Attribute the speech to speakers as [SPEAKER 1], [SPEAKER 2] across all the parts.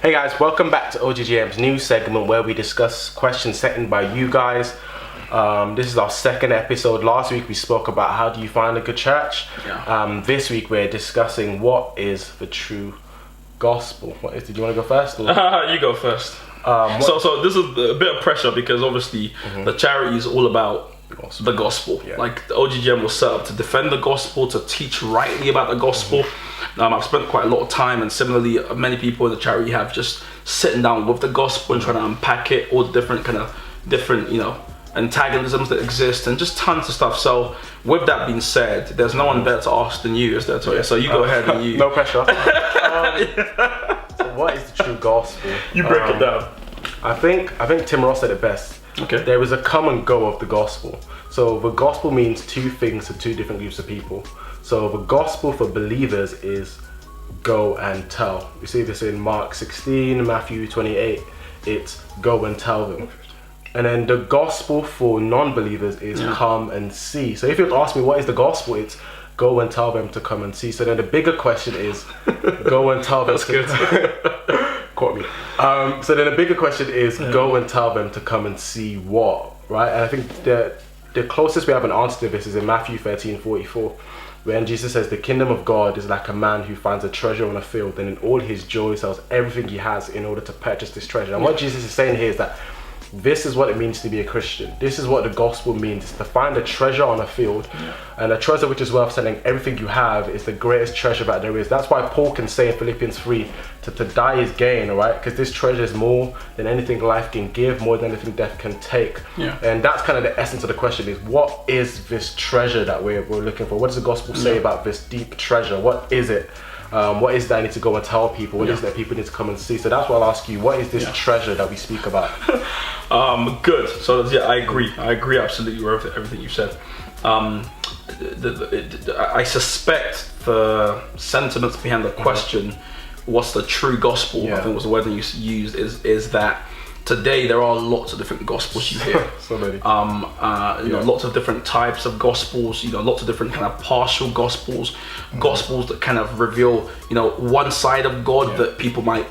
[SPEAKER 1] Hey guys, welcome back to OGGM's new segment where we discuss questions sent in by you guys. This is our second episode. Last week we spoke about how do you find a good church. This week we're discussing what is the true gospel. Did you want to go first?
[SPEAKER 2] You go first. So this is a bit of pressure because obviously the charity is all about the gospel. Like the OGGM was set up to defend the gospel, to teach rightly about the gospel. I've spent quite a lot of time, and similarly many people in the charity have just sitting down with the gospel and trying to unpack it, all the different antagonisms that exist and just tons of stuff. So with that being said, there's no one better to ask than you, is there, Toya? So you go ahead and you...
[SPEAKER 1] No pressure. So what is the true gospel?
[SPEAKER 2] You break it down.
[SPEAKER 1] I think Tim Ross said it best.
[SPEAKER 2] Okay.
[SPEAKER 1] There is a come and go of the gospel. So the gospel means two things to two different groups of people. So the gospel for believers is go and tell. You see this in Mark 16, Matthew 28. It's go and tell them. And then the gospel for non-believers is come and see. So if you ask me what is the gospel, it's go and tell them to come and see. So then the bigger question is go and tell them. That's good. Caught me. So then the bigger question is go and tell them to come and see what, right? And I think the closest we have an answer to this is in Matthew 13:44. When Jesus says the kingdom of God is like a man who finds a treasure on a field and in all his joy sells everything he has in order to purchase this treasure. And what Jesus is saying here is that this is what it means to be a Christian. This is what the gospel means. It's to find a treasure on a field, and a treasure which is worth selling everything you have is the greatest treasure that there is. That's why Paul can say in Philippians 3 to die is gain, right? Because this treasure is more than anything life can give, more than anything death can take. And that's kind of the essence of the question is, what is this treasure that we're looking for? What does the gospel say about this deep treasure? What is it? What is that I need to go and tell people? What is that people need to come and see? So that's what I'll ask you. What is this treasure that we speak about?
[SPEAKER 2] Good. So I agree absolutely with everything you said. I suspect the sentiments behind the question, what's the true gospel, I think was the word that you used, is that today there are lots of different gospels you hear.
[SPEAKER 1] So many.
[SPEAKER 2] Lots of different types of gospels, lots of different kind of partial gospels, gospels that kind of reveal, one side of God that people might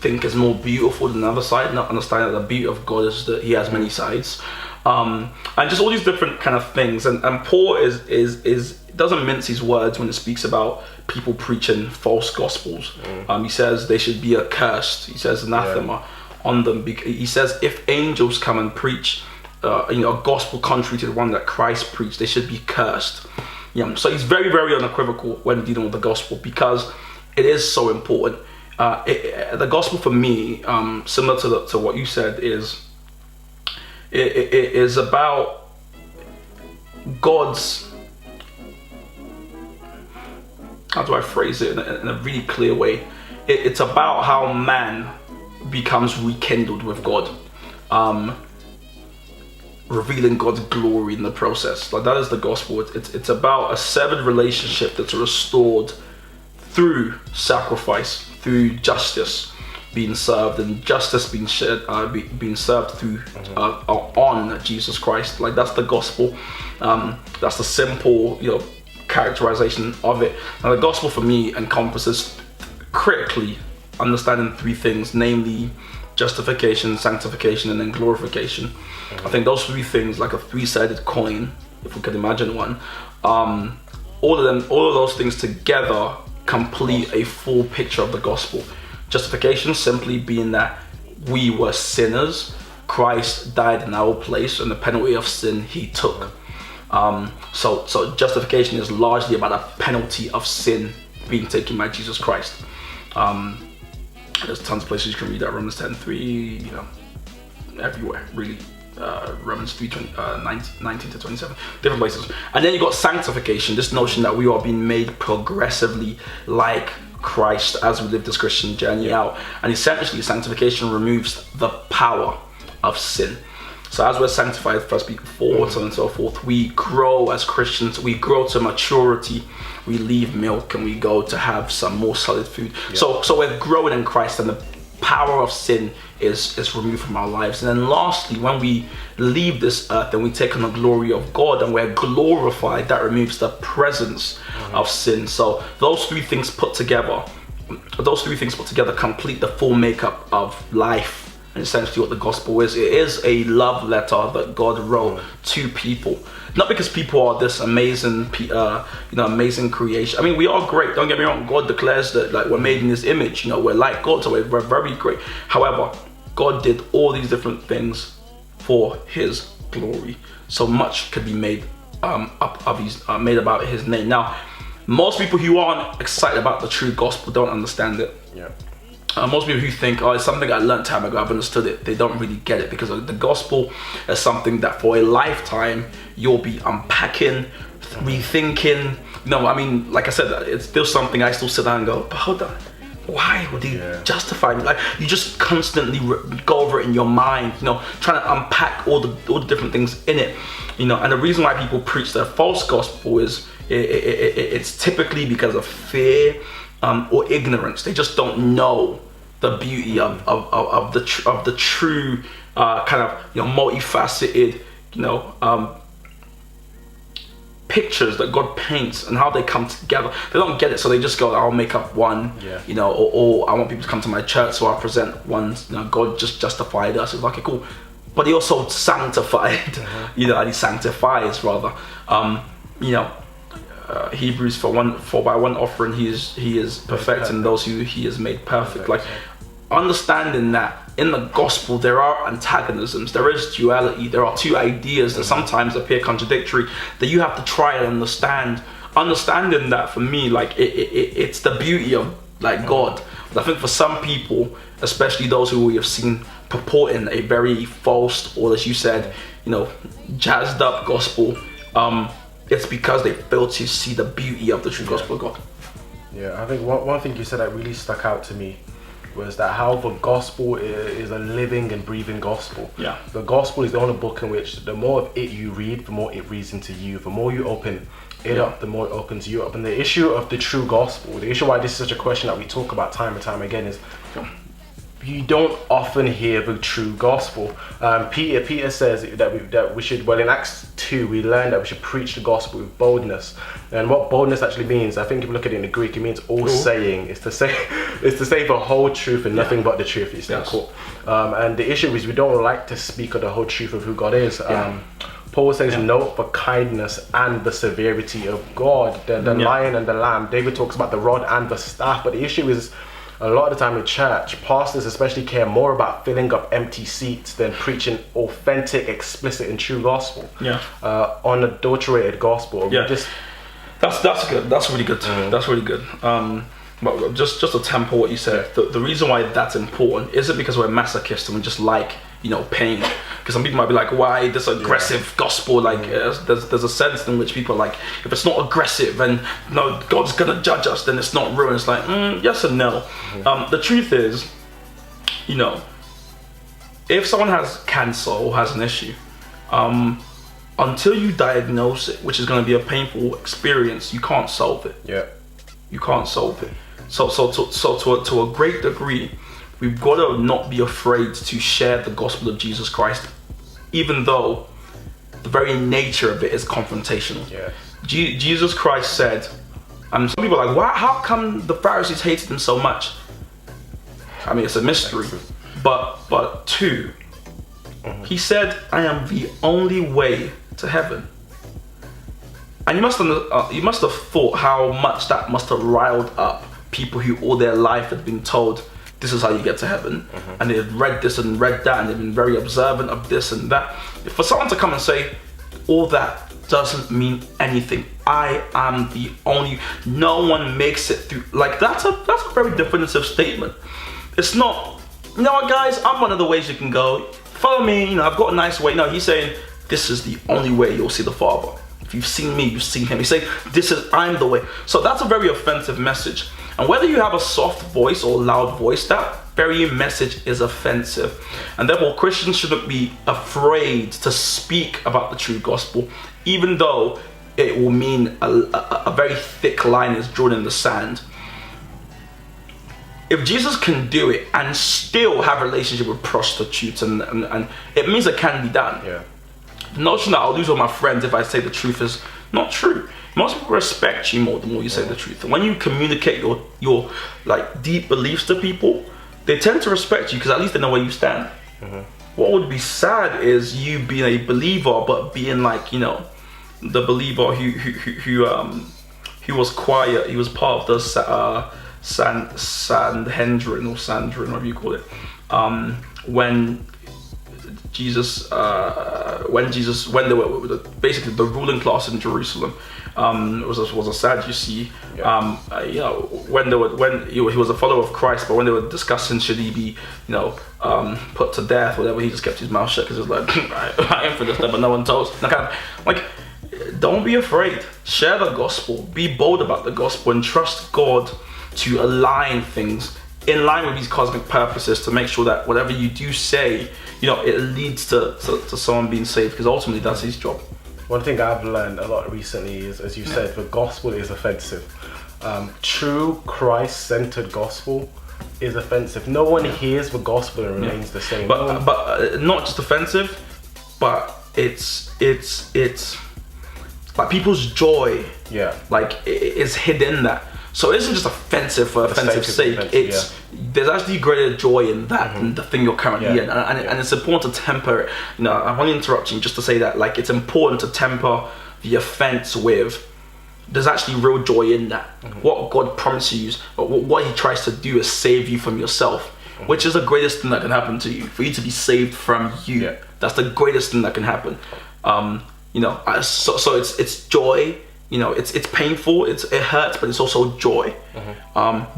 [SPEAKER 2] think is more beautiful than the other side, not understanding that the beauty of God is that he has many sides. And just all these different kind of things. And Paul is doesn't mince his words when it speaks about people preaching false gospels. He says they should be accursed. He says anathema on them. He says if angels come and preach a gospel contrary to the one that Christ preached, they should be cursed. So he's very, very unequivocal when dealing with the gospel because it is so important. The gospel for me, similar to what you said, is it is about God's, how do I phrase it in a really clear way? It's about how man becomes rekindled with God, revealing God's glory in the process. Like that is the gospel. It's about a severed relationship that's restored through sacrifice, through justice being served, and justice being being served through on Jesus Christ. Like that's the gospel. That's the simple characterization of it. Now the gospel for me encompasses critically understanding three things, namely justification, sanctification, and then glorification. I think those three things, like a three-sided coin, if we could imagine one, all of those things together complete a full picture of the gospel. Justification simply being that we were sinners, Christ died in our place, and the penalty of sin he took. So justification is largely about a penalty of sin being taken by Jesus Christ. There's tons of places you can read that. Romans 10:3, everywhere really. Romans 3:19 to 27, different places. And then you got sanctification, this notion that we are being made progressively like Christ as we live this Christian journey out. And essentially sanctification removes the power of sin. So as we're sanctified, 1 Peter 4, so on and so forth, we grow as Christians, we grow to maturity, we leave milk and we go to have some more solid food. So we're growing in Christ, and the power of sin is removed from our lives. And then lastly, when we leave this earth and we take on the glory of God and we're glorified, that removes the presence of sin. So those three things put together those three things put together complete the full makeup of life, and essentially what the gospel is. It is a love letter that God wrote to people. Not because people are this amazing, amazing creation. I mean, we are great. Don't get me wrong. God declares that like we're made in His image. We're like God, so we're very great. However, God did all these different things for His glory. So much could be made made about His name. Now, most people who aren't excited about the true gospel don't understand it.
[SPEAKER 1] Yeah.
[SPEAKER 2] Most people who think, oh, it's something I learned time ago, I've understood it, they don't really get it, because the gospel is something that for a lifetime you'll be unpacking, rethinking. I mean, like I said, it's still something I still sit down and go, but hold on, why would He justify me? Like, you just constantly go over it in your mind, trying to unpack all the different things in it, and the reason why people preach the false gospel is it's typically because of fear or ignorance. They just don't know the beauty of the true kind of multifaceted pictures that God paints and how they come together. They don't get it, so they just go, I'll make up one, or I want people to come to my church, so I'll present one. God just justified us. It's like, okay, cool, but He also sanctified, and He sanctifies rather. Hebrews for by one offering He is perfecting those who He has made perfect. Like, understanding that in the gospel there are antagonisms, there is duality, there are two ideas that sometimes appear contradictory that you have to try and understand. Understanding that, for me, like it's the beauty of like God. But I think for some people, especially those who we have seen purporting a very false, or as you said, jazzed up gospel, it's because they fail to see the beauty of the true gospel of God.
[SPEAKER 1] Yeah, I think one thing you said that really stuck out to me was that how the gospel is a living and breathing gospel.
[SPEAKER 2] Yeah.
[SPEAKER 1] The gospel is the only book in which the more of it you read, the more it reads into you. The more you open it up, the more it opens you up. And the issue of the true gospel, the issue why this is such a question that we talk about time and time again, is you don't often hear the true gospel. Peter says that we should, well, in Acts 2 we learned that we should preach the gospel with boldness. And what boldness actually means, I think if you look at it in the Greek, it means all saying. It's to say the whole truth and nothing but the truth. It's not cool. And the issue is we don't like to speak of the whole truth of who God is. Paul says, note the kindness and the severity of God, the lion and the lamb. David talks about the rod and the staff, but the issue is, a lot of the time in church, pastors especially care more about filling up empty seats than preaching authentic, explicit, and true gospel. Unadulterated gospel.
[SPEAKER 2] That's good. That's really good. That's really good. But just to temper what you said, the reason why that's important isn't because we're masochists and we just like pain. Because some people might be like, why this aggressive gospel? Like, there's a sense in which people are like, if it's not aggressive and God's gonna judge us, then it's not real. And it's like, yes and no. The truth is, if someone has cancer or has an issue, until you diagnose it, which is going to be a painful experience, you can't solve it. You can't solve it. So to a great degree, we've got to not be afraid to share the gospel of Jesus Christ, even though the very nature of it is confrontational. Jesus Christ said, some people are like, how come the Pharisees hated Him so much? I mean, it's a mystery. But two, He said, I am the only way to heaven. And you must have thought how much that must have riled up people who all their life had been told, this is how you get to heaven. And they had read this and read that, and they've been very observant of this and that. For someone to come and say, all that doesn't mean anything, I am the only, no one makes it through, like that's a very definitive statement. It's not, you know what guys, I'm one of the ways you can go, follow me, I've got a nice way. No, He's saying, this is the only way you'll see the Father. If you've seen me, you've seen Him. He's saying, I'm the way. So that's a very offensive message. And whether you have a soft voice or loud voice, that very message is offensive. And therefore, Christians shouldn't be afraid to speak about the true gospel, even though it will mean a very thick line is drawn in the sand. If Jesus can do it and still have a relationship with prostitutes, and it means it can be done. The notion that I'll lose all my friends if I say the truth is not true. Most people respect you more the more you say the truth. And when you communicate your like deep beliefs to people, they tend to respect you because at least they know where you stand. What would be sad is you being a believer but being like, you know, the believer who was quiet. He was part of the Sanhedrin or Sandrin, whatever you call it. When they were basically the ruling class in Jerusalem, was a Sadducee. You know, when he was a follower of Christ, but when they were discussing should he be, you know, put to death, or whatever, he just kept his mouth shut because he was like, I am for this, but no one tells. Like, don't be afraid. Share the gospel. Be bold about the gospel and trust God to align things in line with these cosmic purposes to make sure that whatever you do say, you know, it leads to someone being saved, because ultimately that's his job.
[SPEAKER 1] One thing I've learned a lot recently is, as you said, the gospel is offensive. True Christ-centered gospel is offensive. No one hears the gospel and remains the same.
[SPEAKER 2] But not just offensive, but it's like people's joy. Like is hidden in that. So it isn't just offensive for offensive sake. There's actually greater joy in that than the thing you're currently in, and it's important to temper it. You know, I'm only interrupting just to say that, like, it's important to temper the offense with there's actually real joy in that. What God promises you, what He tries to do is save you from yourself, which is the greatest thing that can happen to you. For you to be saved from you, that's the greatest thing that can happen. You know, so it's joy. You know, it's painful, it hurts, but it's also joy.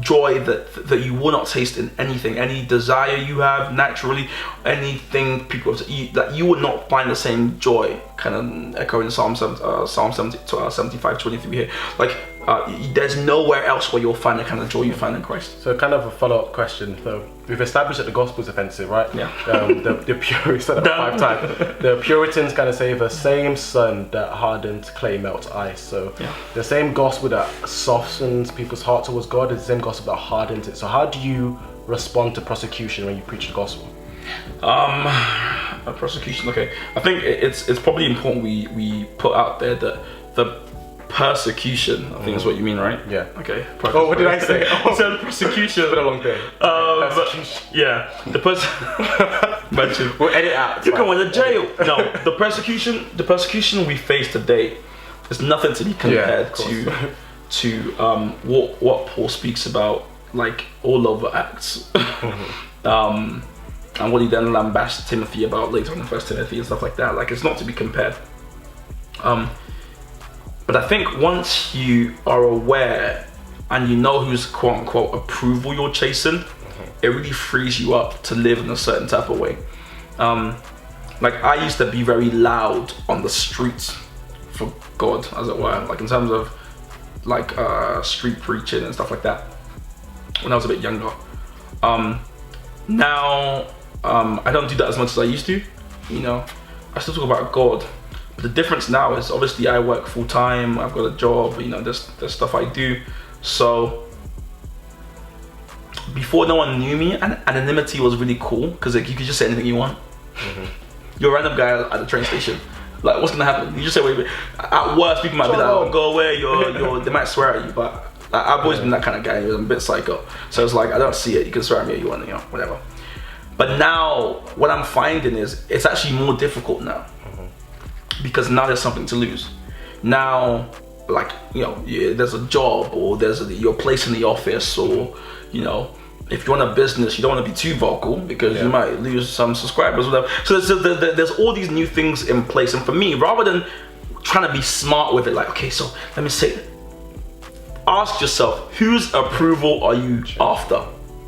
[SPEAKER 2] Joy that you will not taste in anything, any desire you have naturally, anything people that you would not find the same joy. Kind of echoing Psalm 75:23 here. Like, there's nowhere else where you'll find the kind of joy you find in Christ.
[SPEAKER 1] So, kind of a follow-up question. So, we've established that the gospel is offensive, right? The Puritans said that 5 times. The Puritans kind of say the same sun that hardens clay melts ice. So, the same gospel that softens people's heart towards God is the same gospel that hardens it. So, how do you respond to persecution when you preach the gospel?
[SPEAKER 2] Persecution. Okay, I think it's probably important we put out there that the persecution, I think is what you mean, right?
[SPEAKER 1] Yeah.
[SPEAKER 2] Okay.
[SPEAKER 1] Oh, what did I say?
[SPEAKER 2] I said persecution.
[SPEAKER 1] It's been a long day.
[SPEAKER 2] Yeah.
[SPEAKER 1] We'll edit out.
[SPEAKER 2] You're going to jail. No, the persecution we face today is nothing to be compared to what Paul speaks about, like all over Acts. And what he then lambasted Timothy about later on in 1 Timothy and stuff like that. Like, it's not to be compared. But I think once you are aware and you know whose quote unquote approval you're chasing, it really frees you up to live in a certain type of way. Like, I used to be very loud on the streets for God, as it were, like in terms of like street preaching and stuff like that when I was a bit younger. Now I don't do that as much as I used to. You know, I still talk about God. But the difference now is obviously I work full time, I've got a job, you know, there's stuff I do. So before no one knew me, and anonymity was really cool because like, you could just say anything you want. You're a random guy at the train station. Like, what's gonna happen? You just say, wait. At worst, people might be like, oh, go away, they might swear at you. But I've always been that kind of guy. I'm a bit psycho. So it's like, I don't see it. You can swear at me if you want, you know, whatever. But now, what I'm finding is it's actually more difficult now. Because now there's something to lose. Now, like, you know, there's a job, or there's your place in the office, or, you know, if you run a business, you don't want to be too vocal because you might lose some subscribers or whatever. So there's all these new things in place. And for me, rather than trying to be smart with it, like, okay, so let me say, ask yourself, whose approval are you after?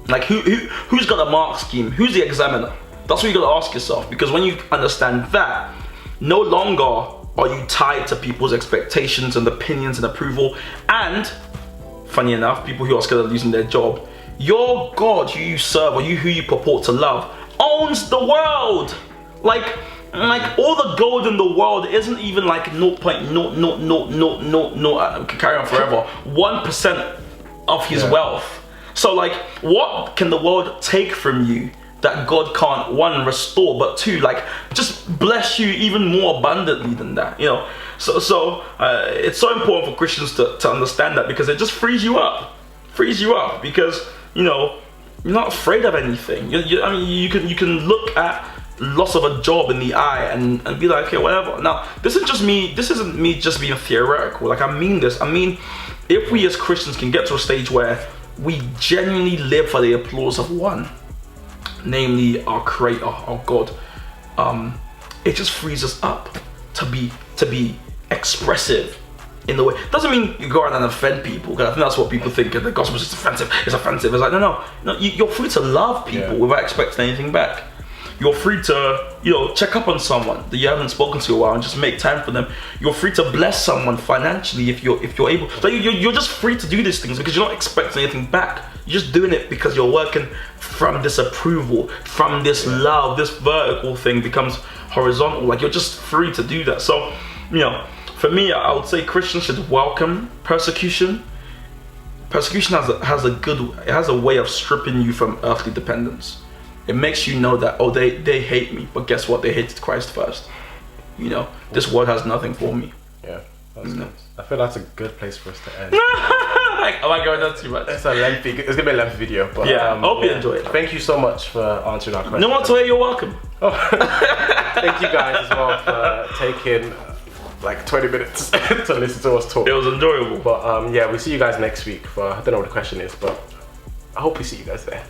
[SPEAKER 2] Like, who's got a mark scheme? Who's the examiner? That's what you got to ask yourself. Because when you understand that, no longer are you tied to people's expectations and opinions and approval. And, funny enough, people who are scared of losing their job, your God who you serve, or who you purport to love, owns the world. Like all the gold in the world isn't even like 0.00000, carry on forever, 1% of his wealth. So like, what can the world take from you that God can't, one, restore, but two, like, just bless you even more abundantly than that, you know. So it's so important for Christians to understand that, because it just frees you up because, you know, you're not afraid of anything. I mean, you can look at loss of a job in the eye and be like, okay, whatever. Now, this isn't me just being theoretical. Like, I mean this. I mean, if we as Christians can get to a stage where we genuinely live for the applause of one, namely our Creator, our God, it just frees us up to be expressive in the way. Doesn't mean you go around and offend people, because I think that's what people think. The gospel is just offensive. It's offensive. It's like, no. You're free to love people without expecting anything back. You're free to, you know, check up on someone that you haven't spoken to in a while and just make time for them. You're free to bless someone financially if you're able. So you're just free to do these things because you're not expecting anything back. You're just doing it because you're working from this approval, from this love. This vertical thing becomes horizontal. Like, you're just free to do that. So, you know, for me, I would say Christians should welcome persecution. Persecution has a way of stripping you from earthly dependence. It makes you know that, oh, they hate me, but guess what? They hated Christ first. You know, this world has nothing for me.
[SPEAKER 1] Yeah, that's good. I feel that's a good place for us to end.
[SPEAKER 2] Am I going on too much?
[SPEAKER 1] It's gonna be a lengthy video, but
[SPEAKER 2] yeah, I hope you enjoy it.
[SPEAKER 1] Thank you so much for answering our questions.
[SPEAKER 2] No one to where you're welcome.
[SPEAKER 1] Oh. Thank you guys as well for taking like 20 minutes to listen to us talk.
[SPEAKER 2] It was enjoyable.
[SPEAKER 1] But yeah, we'll see you guys next week for, I don't know what the question is, but I hope we see you guys there.